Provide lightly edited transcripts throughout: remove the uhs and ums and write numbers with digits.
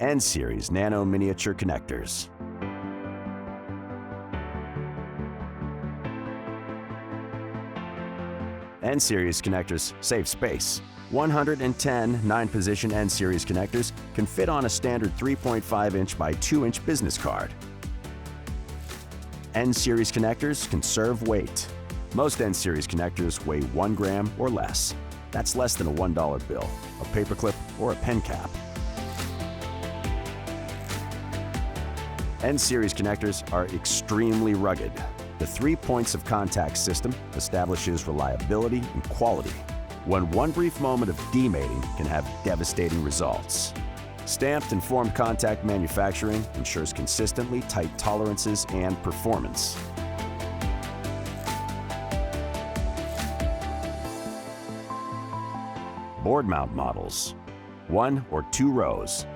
N-Series Nano-Miniature Connectors. N-Series connectors save space. 110 9-position N-Series connectors can fit on a standard 3.5-inch by 2-inch business card. N-Series connectors conserve weight. Most N-Series connectors weigh 1 gram or less. That's less than a $1 bill, a paperclip, or a pen cap. N-Series connectors are extremely rugged. The 3 points of contact system establishes reliability and quality, when one brief moment of demating can have devastating results. Stamped and formed contact manufacturing ensures consistently tight tolerances and performance. Board mount models, 1 or 2 rows.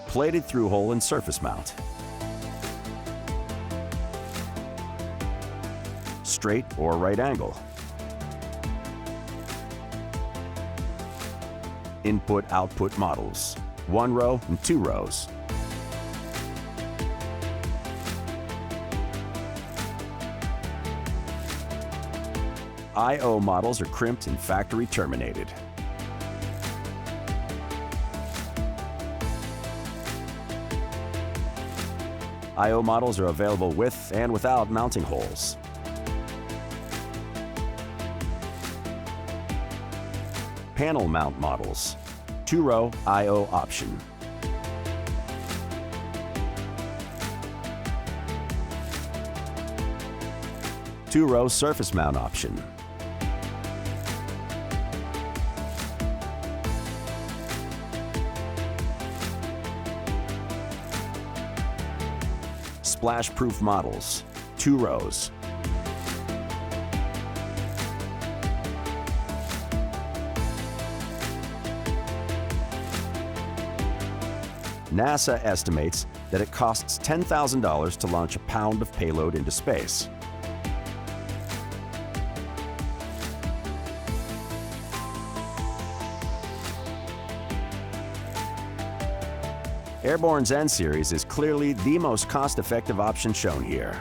Plated through-hole and surface mount. Straight or right angle. Input-output models, 1 row and 2 rows. I/O models are crimped and factory-terminated. I/O models are available with and without mounting holes. Panel mount models, 2-row I/O option. Two-row surface mount option. Splash-proof models, 2 rows. NASA estimates that it costs $10,000 to launch a pound of payload into space. AirBorn's N-Series is clearly the most cost-effective option shown here.